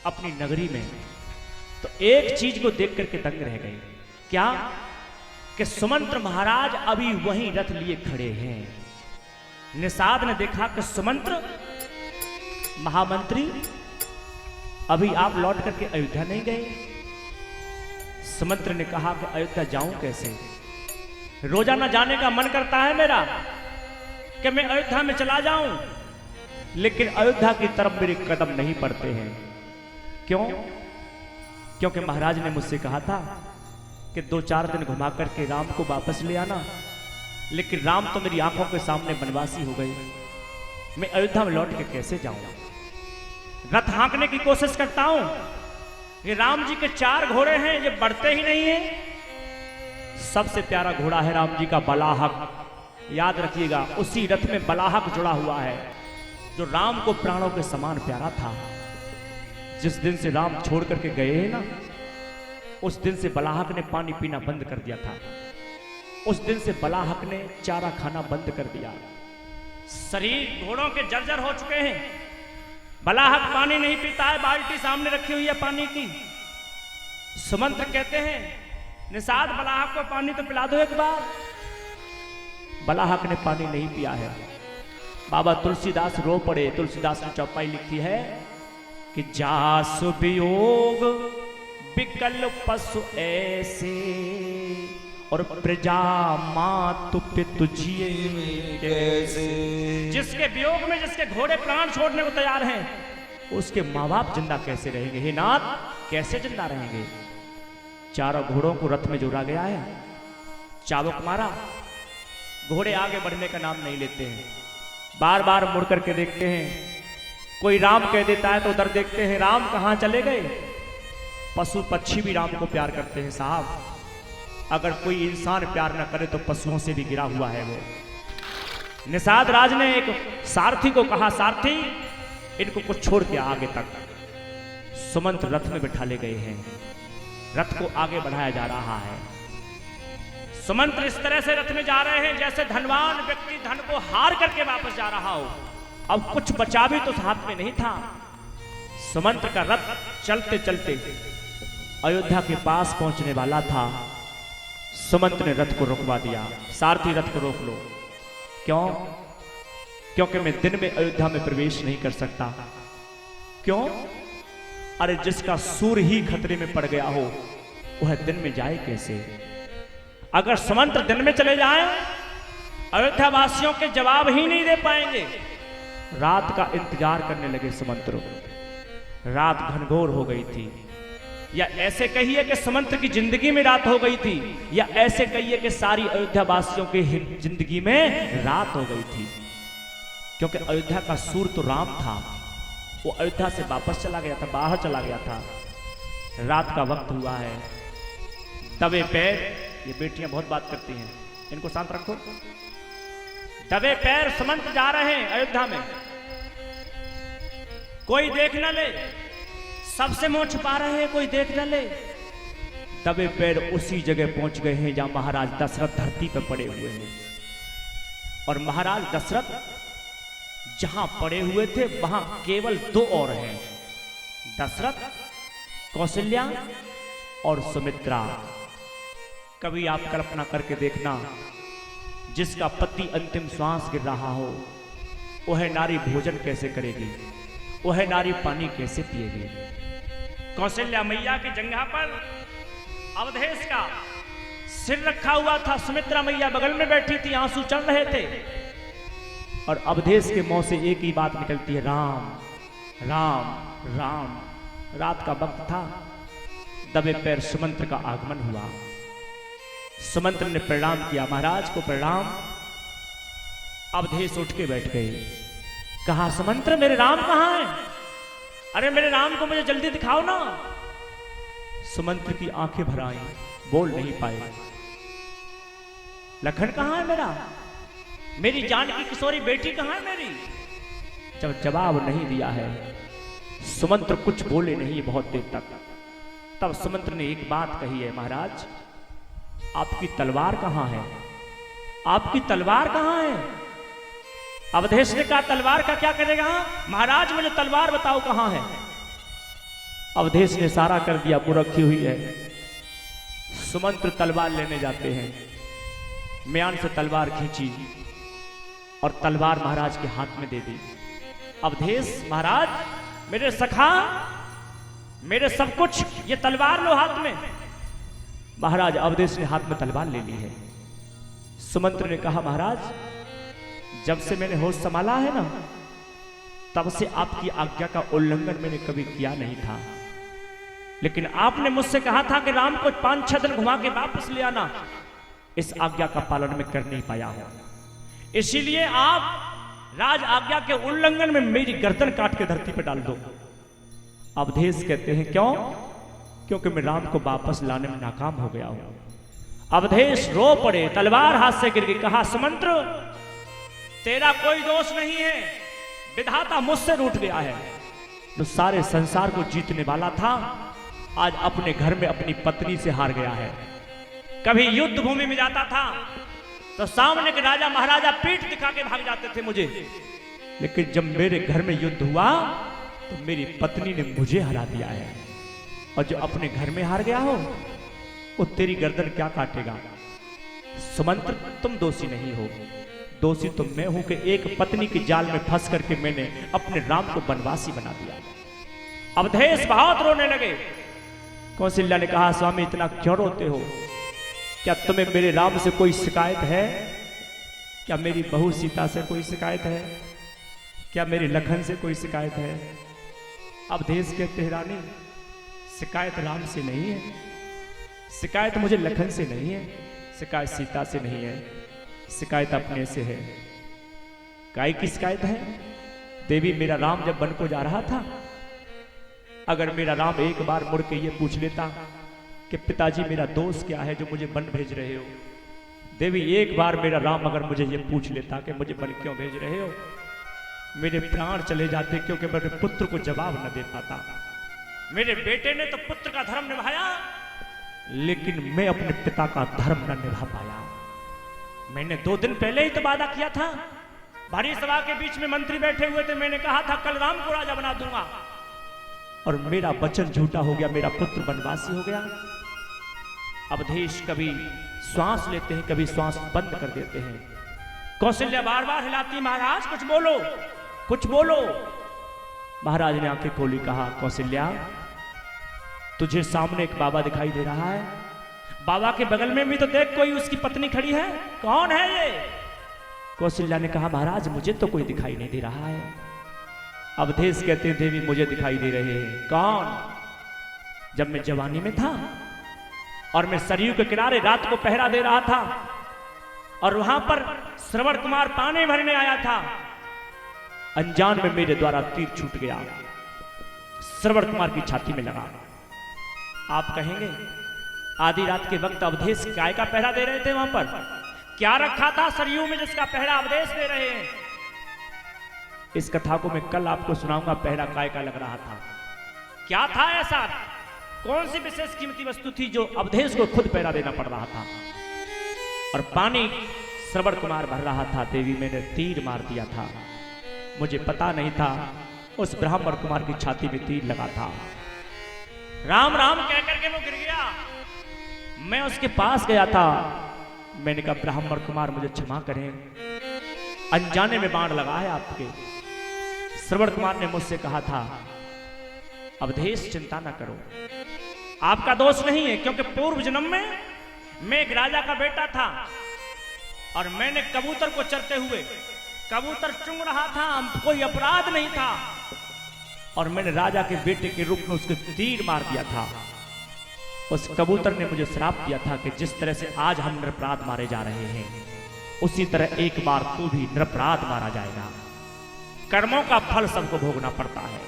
अपनी नगरी में, तो एक चीज को देख करके दंग रह गए। क्या? कि सुमंत्र महाराज अभी वहीं रथ लिए खड़े हैं। निषाद ने देखा कि सुमंत्र महामंत्री, अभी आप लौट करके अयोध्या नहीं गए। सुमंत्र ने कहा कि अयोध्या जाऊं कैसे? रोजाना जाने का मन करता है मेरा कि मैं अयोध्या में चला जाऊं, लेकिन अयोध्या की तरफ मेरे कदम नहीं पड़ते हैं। क्यों? क्योंकि महाराज ने मुझसे कहा था कि 2-4 दिन घुमा करके राम को वापस ले आना, लेकिन राम तो मेरी आंखों के सामने बनवासी हो गए। मैं अयोध्या में लौट के कैसे जाऊंगा? रथ हाँकने की कोशिश करता हूं, ये राम जी के 4 घोड़े हैं, ये बढ़ते ही नहीं है। सबसे प्यारा घोड़ा है राम जी का बलाहक। याद रखिएगा, उसी रथ में बलाहक जुड़ा हुआ है, जो राम को प्राणों के समान प्यारा था। जिस दिन से राम छोड़ करके गए हैं ना, उस दिन से बलाहक ने पानी पीना बंद कर दिया था। उस दिन से बलाहक ने चारा खाना बंद कर दिया। शरीर घोड़ों के जर्जर हो चुके हैं। बलाहक पानी नहीं पीता है, बाल्टी सामने रखी हुई है पानी की। सुमंत्र कहते हैं, निषाद बलाहक को पानी तो पिला दो एक बार। बलाहक ने पानी नहीं पिया है। बाबा तुलसीदास रो पड़े। तुलसीदास ने चौपाई लिखी है कि जासु वियोग विकल पशु ऐसे, और प्रजा मातु पितु जिए कैसे। जिसके वियोग में जिसके घोड़े प्राण छोड़ने को तैयार हैं, उसके माँ बाप जिंदा कैसे रहेंगे? हे नाथ, कैसे जिंदा रहेंगे? 4 घोड़ों को रथ में जोड़ा गया है, चाबुक मारा, घोड़े आगे बढ़ने का नाम नहीं लेते हैं। बार बार मुड़ करके देखते हैं, कोई राम कह देता है तो उधर देखते हैं, राम कहां चले गए? पशु पक्षी भी राम को प्यार करते हैं साहब। अगर कोई इंसान प्यार ना करे तो पशुओं से भी गिरा हुआ है वो। निषाद राज ने एक सारथी को कहा, सारथी इनको कुछ छोड़ के आगे तक। सुमंत्र रथ में बिठा ले गए हैं, रथ को आगे बढ़ाया जा रहा है। सुमंत्र इस तरह से रथ में जा रहे हैं जैसे धनवान व्यक्ति धन को हार करके वापस जा रहा हो। अब कुछ बचा भी तो हाथ में नहीं था। सुमंत्र का रथ चलते चलते अयोध्या के पास पहुंचने वाला था। सुमंत्र ने रथ को रोकवा दिया। सारथी रथ को रोक लो। क्यों? क्योंकि मैं दिन में अयोध्या में प्रवेश नहीं कर सकता। क्यों? अरे जिसका सूर्य ही खतरे में पड़ गया हो, वह दिन में जाए कैसे? अगर सुमंत्र दिन में चले जाएं, अयोध्या वासियों के जवाब ही नहीं दे पाएंगे। रात का इंतजार करने लगे सुमंत्र। रात घनघोर हो गई थी, या ऐसे कहिए कि सुमंत्र की जिंदगी में रात हो गई थी, या ऐसे कहिए कि सारी अयोध्या वासियों की जिंदगी में रात हो गई थी। क्योंकि अयोध्या का सूर्य तो राम था, वो अयोध्या से वापस चला गया था, बाहर चला गया था। रात का वक्त हुआ है। दबे पैर, ये बेटियां बहुत बात करती हैं, इनको शांत रखो। दबे पैर सुमंत्र जा रहे हैं अयोध्या में। कोई देख न ले, सबसे मुंह छुपा रहे हैं, कोई देख न ले। दबे पैर उसी जगह पहुंच गए हैं जहां महाराज दशरथ धरती पर पड़े हुए हैं। और महाराज दशरथ जहां पड़े हुए थे वहां केवल 2 और हैं, दशरथ, कौशल्या और सुमित्रा। कभी आप कल्पना करके देखना, जिसका पति अंतिम श्वास गिर रहा हो, वह नारी भोजन कैसे करेगी? वह नारी पानी कैसे पिएगी? कौशल्या मैया की जंघा पर अवधेश का सिर रखा हुआ था। सुमित्रा मैया बगल में बैठी थी, आंसू चल रहे थे। और अवधेश के मुंह से एक ही बात निकलती है, राम राम राम। रात का वक्त था। दबे पैर सुमंत्र का आगमन हुआ। सुमंत्र ने प्रणाम किया, महाराज को प्रणाम। अवधेश उठ के बैठ गए। कहा, सुमंत्र मेरे राम कहां हैं? अरे मेरे राम को मुझे जल्दी दिखाओ ना। सुमंत्र की आंखें भर आई, बोल नहीं पाए। लखन कहां है मेरा? मेरी जानकी किशोरी बेटी कहां है मेरी? जब जवाब नहीं दिया है, सुमंत्र कुछ बोले नहीं बहुत देर तक। तब सुमंत्र ने एक बात कही है, महाराज आपकी तलवार कहां है? आपकी तलवार कहां है? अवधेश ने कहा, तलवार का क्या करेगा? महाराज मुझे तलवार बताओ कहां है। अवधेश ने सारा कर दिया, वो रखी हुई है। सुमंत्र तलवार लेने जाते हैं, म्यान से तलवार खींची और तलवार महाराज के हाथ में दे दी। अवधेश, महाराज मेरे सखा, मेरे सब कुछ, ये तलवार लो हाथ में। महाराज अवधेश ने हाथ में तलवार ले ली है। सुमंत्र ने कहा, महाराज जब से मैंने होश संभाला है ना, तब से आपकी आज्ञा का उल्लंघन मैंने कभी किया नहीं था, लेकिन आपने मुझसे कहा था कि राम को 5-6 दिन घुमा के वापस ले आना। इस आज्ञा का पालन मैं कर नहीं पाया हूं, इसीलिए आप राज आज्ञा के उल्लंघन में मेरी गर्दन काट के धरती पर डाल दो। अवधेश कहते हैं, क्यों? क्योंकि मैं राम को वापस लाने में नाकाम हो गया हूं। अवधेश रो पड़े, तलवार हाथ से गिर गई। कहा, सुमंत्र तेरा कोई दोष नहीं है, विधाता मुझसे रूठ गया है। जो सारे संसार को जीतने वाला था, आज अपने घर में अपनी पत्नी से हार गया है। कभी युद्ध भूमि में जाता था तो सामने के राजा महाराजा पीठ दिखा के भाग जाते थे मुझे, लेकिन जब मेरे घर में युद्ध हुआ तो मेरी पत्नी ने मुझे हरा दिया है। और जो अपने घर में हार गया हो, वो तेरी गर्दन क्या काटेगा? सुमंत्र तुम दोषी नहीं हो, दोषी तो मैं हूं कि एक पत्नी की जाल में फंस करके मैंने अपने राम को वनवासी बना दिया। अवधेश बहुत रोने लगे। कौशल्या ने कहा, स्वामी इतना क्यों रोते हो? क्या तुम्हें मेरे राम से कोई शिकायत है? क्या मेरी बहू सीता से कोई शिकायत है? क्या मेरे लखन से कोई शिकायत है? अवधेश कहते हैं, रानी शिकायत राम से नहीं है, शिकायत मुझे लखन से नहीं है, शिकायत सीता से नहीं है, शिकायत अपने से है। काय की शिकायत है? देवी, मेरा राम जब वन को जा रहा था, अगर मेरा राम एक बार मुड़ के ये पूछ लेता कि पिताजी मेरा दोष क्या है जो मुझे वन भेज रहे हो, देवी एक बार मेरा राम अगर मुझे ये पूछ लेता कि मुझे वन क्यों भेज रहे हो, मेरे प्राण चले जाते, क्योंकि मेरे पुत्र को जवाब न दे पाता। मेरे बेटे ने तो पुत्र का धर्म निभाया, लेकिन मैं अपने पिता का धर्म न निभा पाया। मैंने 2 दिन पहले ही तो वादा किया था, भारी सभा के बीच में मंत्री बैठे हुए थे, मैंने कहा था कल राम को राजा बना दूंगा, और मेरा वचन झूठा हो गया, मेरा पुत्र वनवासी हो गया। अवधेश कभी श्वास लेते हैं, कभी श्वास बंद कर देते हैं। कौशल्या बार बार हिलाती, महाराज कुछ बोलो, कुछ बोलो। महाराज ने आंखें खोली, कहा, कौशल्या तुझे सामने एक बाबा दिखाई दे रहा है, बाबा के बगल में भी तो देख, कोई उसकी पत्नी खड़ी है, कौन है ये? कौशल्या ने कहा, महाराज मुझे तो कोई दिखाई नहीं दे रहा है। अवधेश कहते हैं, देवी मुझे दिखाई दे रहे हैं। कौन? जब मैं जवानी में था और मैं सरयू के किनारे रात को पहरा दे रहा था, और वहां पर श्रवण कुमार पानी भरने आया था, अनजान में मेरे द्वारा तीर छूट गया, श्रवण कुमार की छाती में लगा। आप कहेंगे आधी रात के वक्त अवधेश काय का पहरा दे रहे थे? वहां पर क्या रखा था सरयू में जिसका पहरा अवधेश दे रहे हैं? इस कथा को मैं कल आपको सुनाऊंगा, पहरा काय का लग रहा था, क्या था ऐसा, कौन सी विशेष कीमती वस्तु थी जो अवधेश को खुद पहरा देना पड़ रहा था, और पानी श्रवण कुमार भर रहा था। देवी मैंने तीर मार दिया था, मुझे पता नहीं था उस ब्राह्मण कुमार की छाती में तीर लगा था। राम राम कहकर के वो गिर गया, मैं उसके पास गया था, मैंने कहा ब्राह्मण कुमार मुझे क्षमा करें, अनजाने में बाण लगा है आपके। श्रवण कुमार ने मुझसे कहा था, अवधेश चिंता ना करो, आपका दोष नहीं है, क्योंकि पूर्व जन्म में मैं एक राजा का बेटा था, और मैंने कबूतर को चरते हुए, कबूतर चुंग रहा था, कोई अपराध नहीं था, और मैंने राजा के बेटे के रूप में उसको तीर मार दिया था। उस कबूतर ने मुझे श्राप दिया था कि जिस तरह से आज हम निरपराध मारे जा रहे हैं, उसी तरह एक बार तू भी निरपराध मारा जाएगा। कर्मों का फल सबको भोगना पड़ता है।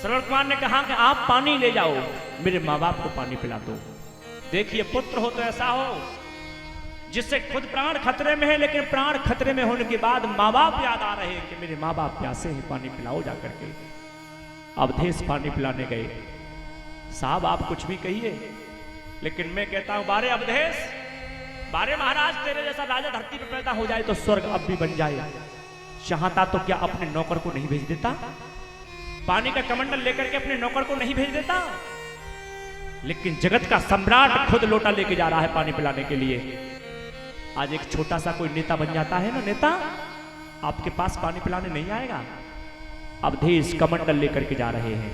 श्रवण कुमार ने कहा कि आप पानी ले जाओ, मेरे माँ बाप को पानी पिला दो। देखिए, पुत्र हो तो ऐसा हो जिससे खुद प्राण खतरे में है, लेकिन प्राण खतरे में होने के बाद माँ बाप याद आ रहे हैं कि मेरे माँ बाप प्यासे हैं, पानी पिलाओ जाकर के। अवधेश पानी पिलाने गए। साहब आप कुछ भी कहिए, लेकिन मैं कहता हूं, बारे अवधेश, बारे महाराज, तेरे जैसा राजा धरती पर पैदा हो जाए तो स्वर्ग अब भी बन जाए। चाहता तो क्या अपने नौकर को नहीं भेज देता? पानी का कमंडल लेकर के अपने नौकर को नहीं भेज देता? लेकिन जगत का सम्राट खुद लोटा लेके जा रहा है पानी पिलाने के लिए। आज एक छोटा सा कोई नेता बन जाता है ना, नेता आपके पास पानी पिलाने नहीं आएगा। अवधेश कमंडल लेकर के जा रहे हैं,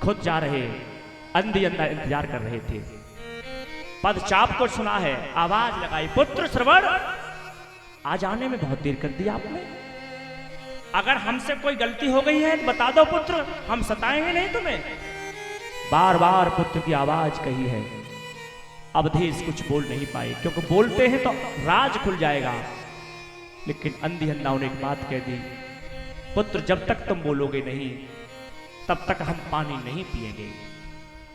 खुद जा रहे, अंधी अंधा इंतजार कर रहे थे। पदचाप को सुना है, आवाज लगाई, पुत्र श्रवण, आज आने में बहुत देर कर दी आपने। अगर हमसे कोई गलती हो गई है तो बता दो पुत्र, हम सताएंगे नहीं तुम्हें। बार बार पुत्र की आवाज कही है। अवधेश कुछ बोल नहीं पाए, क्योंकि बोलते हैं तो राज खुल जाएगा। लेकिन अंधी अंधा ने एक बात कह दी, पुत्र जब तक तुम बोलोगे नहीं तब तक हम पानी नहीं पिएंगे।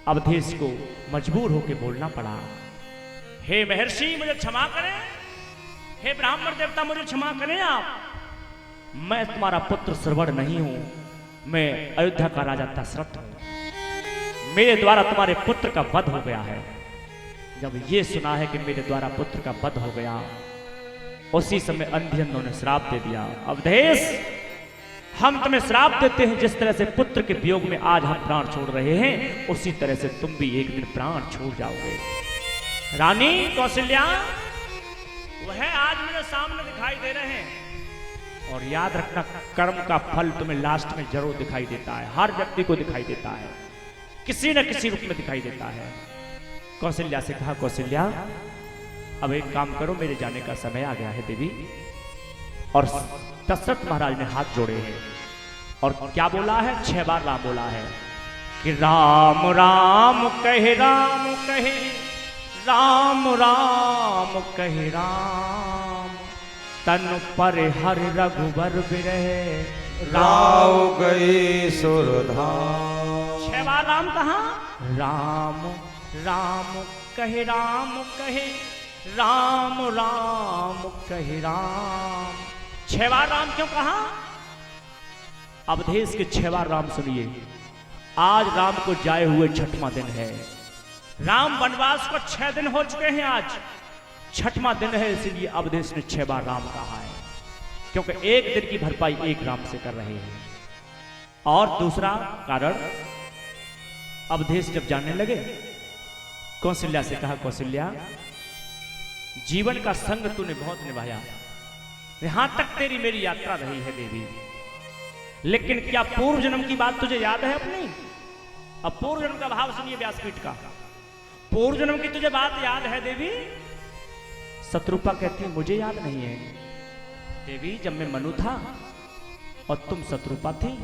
अवधेश को मजबूर होकर बोलना पड़ा, हे महर्षि मुझे क्षमा करें, हे ब्राह्मण देवता मुझे क्षमा करें आप, मैं तुम्हारा पुत्र श्रवण नहीं हूं, मैं अयोध्या का राजा दशरथ हूं, मेरे द्वारा तुम्हारे पुत्र का वध हो गया है। जब ये सुना है कि मेरे द्वारा पुत्र का वध हो गया, उसी समय अंधी अंधों ने श्राप दे दिया, अवधेश हम तुम्हें श्राप देते हैं, जिस तरह से पुत्र के वियोग में आज हम प्राण छोड़ रहे हैं, उसी तरह से तुम भी एक दिन प्राण छोड़ जाओगे। रानी कौशल्या वह आज मेरे सामने दिखाई दे रहे हैं, और याद रखना कर्म का फल तुम्हें लास्ट में जरूर दिखाई देता है, हर व्यक्ति को दिखाई देता है, किसी न किसी रूप में दिखाई देता है। कौशल्या से कहा, कौशल्या अब एक काम करो, मेरे जाने का समय आ गया है देवी। और दशरथ महाराज ने हाथ जोड़े हैं और क्या बोला है, 6 बार राम बोला है कि राम राम कहे, राम कहे, राम राम कहे, राम तन पर हर रघुबर विरह राव गए सुरधाम। 6 बार राम कहा, राम राम कहे, राम कहे, राम राम कहे, राम। 6 बार राम क्यों कहा? अवधेश के 6 बार राम सुनिए। आज राम को जाए हुए 6वां दिन है। राम वनवास को 6 दिन हो चुके हैं, आज 6वां दिन है, इसलिए अवधेश ने 6 बार राम कहा है, क्योंकि एक दिन की भरपाई एक राम से कर रहे हैं। और दूसरा कारण, अवधेश जब जानने लगे, कौशल्या से कहा, कौशल्या जीवन का संग तूने बहुत निभाया, यहां तक तेरी मेरी यात्रा रही है देवी, लेकिन क्या पूर्व जन्म की बात तुझे याद है अपनी? अब पूर्व जन्म का भाव सुनिए व्यासपीठ का। पूर्व जन्म की तुझे बात याद है देवी? शत्रुपा कहती है मुझे याद नहीं है देवी, जब मैं मनु था और तुम शत्रुपा थी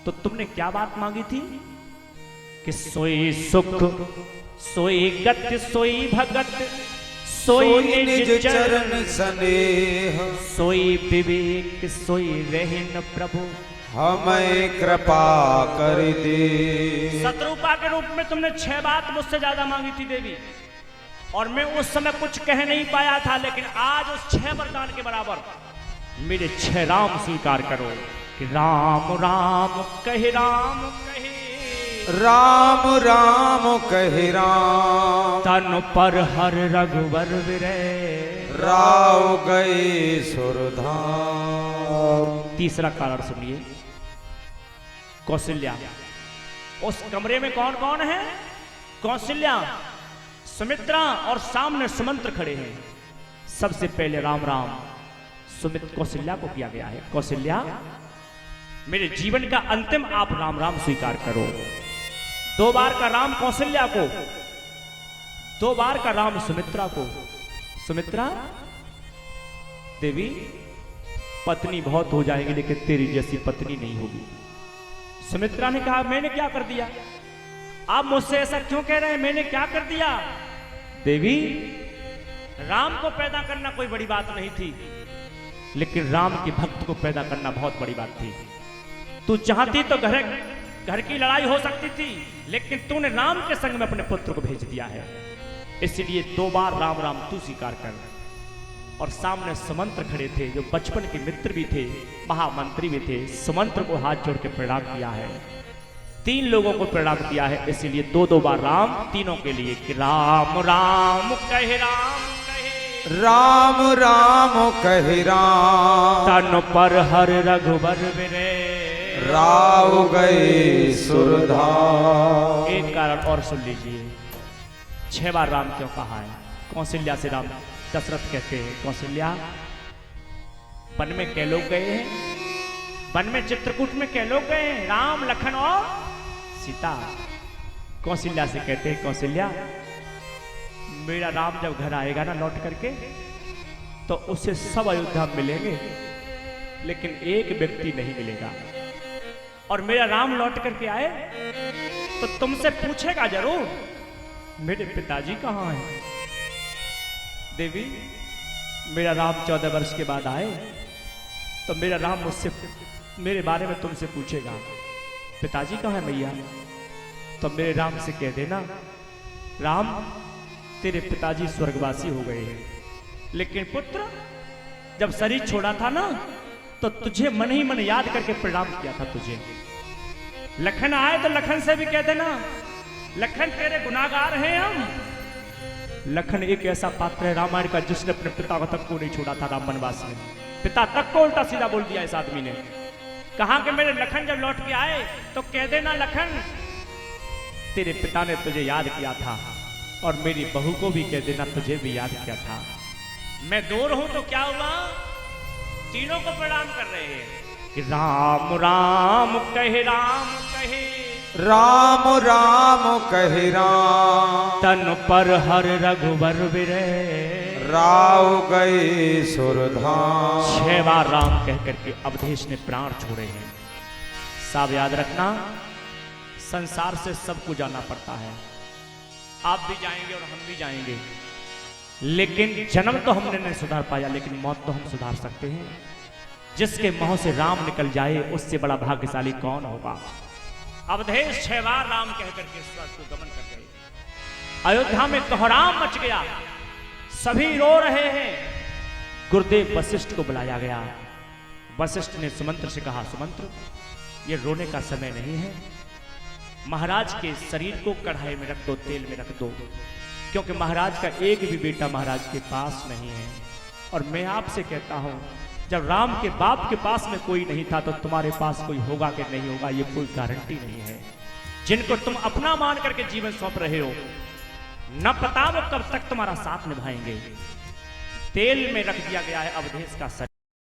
तो तुमने क्या बात मांगी थी कि सोई सुख, सोई गति, सोई भगत, सोई निज चरण स्नेह, सोई विवेक, सोई रहन प्रभु हमें कृपा कर दे। शत्रुपा के रूप में तुमने 6 बात मुझसे ज्यादा मांगी थी देवी, और मैं उस समय कुछ कह नहीं पाया था, लेकिन आज उस 6 वरदान के बराबर मेरे 6 राम स्वीकार करो कि राम राम कहे, राम कहे, राम राम कहे, राम तन पर हर रघुवर विरह राव गए सुरधाम। तीसरा कारण सुनिए, कौशल्या, उस कमरे में कौन कौन है? कौशल्या, सुमित्रा और सामने सुमंत्र खड़े हैं। सबसे पहले राम राम सुमित्र कौशल्या को किया गया है। कौशल्या मेरे जीवन का अंतिम आप राम राम स्वीकार करो। 2 बार का राम कौशल्या को, 2 बार का राम सुमित्रा को। सुमित्रा देवी पत्नी बहुत हो जाएगी, लेकिन तेरी जैसी पत्नी नहीं होगी। सुमित्रा ने कहा मैंने क्या कर दिया? आप मुझसे ऐसा क्यों कह रहे हैं? मैंने क्या कर दिया? देवी राम को पैदा करना कोई बड़ी बात नहीं थी, लेकिन राम के भक्त को पैदा करना बहुत बड़ी बात थी। तू चाहती तो घर की लड़ाई हो सकती थी, लेकिन तूने राम के संग में अपने पुत्र को भेज दिया है, इसलिए 2 बार राम राम तू स्वीकार कर। और सामने सुमंत्र खड़े थे, जो बचपन के मित्र भी थे, महामंत्री भी थे। सुमंत्र को हाथ जोड़ के प्रणाम किया है। 3 लोगों को प्रणाम किया है, इसलिए 2-2 बार राम तीनों के लिए कि राम राम कहे, राम कहे, राम राम कहे, राम तन पर हर रघुबर विरह राव गए सुरधाम। एक कारण और सुन लीजिए, 6 बार राम क्यों कहा है? कौशल्या से राम दशरथ कहते हैं, कौशल्या वन में कै लोग गए हैं? वन में चित्रकूट में कै लोग गए हैं? राम, लखन और सीता। कौशल्या से कहते हैं, कौशल्या मेरा राम जब घर आएगा ना लौट करके, तो उसे सब अयोध्या में मिलेंगे, लेकिन एक व्यक्ति नहीं मिलेगा। और मेरा राम लौट करके आए तो तुमसे पूछेगा जरूर, मेरे पिताजी कहाँ हैं? देवी, मेरा राम 14 वर्ष के बाद आए तो मेरा राम मुझसे मेरे बारे में तुमसे पूछेगा, पिताजी कहाँ है मैया? तो मेरे राम से कह देना, राम तेरे पिताजी स्वर्गवासी हो गए हैं, लेकिन पुत्र जब शरीर छोड़ा था ना तो तुझे मन ही मन याद करके प्रणाम किया था तुझे। लखन आए तो लखन से भी कह देना, लखन तेरे गुनाहगार हैं हम। लखन एक ऐसा पात्र है रामायण का जिसने अपने पिता तक को नहीं छोड़ा था राम वनवास में। पिता तक को उल्टा सीधा बोल दिया इस आदमी ने। कहा कि मेरे लखन जब लौट के आए तो कह देना, लखन तेरे पिता ने तुझे याद किया था, और मेरी बहू को भी कह देना तुझे भी याद किया था। मैं दूर हूं तो क्या हुआ? तीनों को प्रणाम कर रहे हैं कि राम राम कहे, राम कहे, राम राम कहे राम। तन पर हर रघुवर विरह, राव गए सुरधाम। 6 बार राम कह करके अवधेश ने प्राण छोड़े हैं। सब याद रखना, संसार से सबको जाना पड़ता है। आप भी जाएंगे और हम भी जाएंगे, लेकिन जन्म तो हमने नहीं सुधार पाया, लेकिन मौत तो हम सुधार सकते हैं। जिसके मुंह से राम निकल जाए उससे बड़ा भाग्यशाली कौन होगा? अवधेश 6 बार राम कह करके स्वर्ग को गमन कर गए। अयोध्या में कोहराम मच गया, सभी रो रहे हैं। गुरुदेव वशिष्ठ को बुलाया गया। वशिष्ठ ने सुमंत्र से कहा, सुमंत्र ये रोने का समय नहीं है, महाराज के शरीर को कढ़ाई में रख दो, तेल में रख दो, क्योंकि महाराज का एक भी बेटा महाराज के पास नहीं है। और मैं आपसे कहता हूं, जब राम के बाप के पास में कोई नहीं था तो तुम्हारे पास कोई होगा कि नहीं होगा ये कोई गारंटी नहीं है। जिनको तुम अपना मान करके जीवन सौंप रहे हो, न पता वो कब तक तुम्हारा साथ निभाएंगे। तेल में रख दिया गया है अवधेश का शरीर।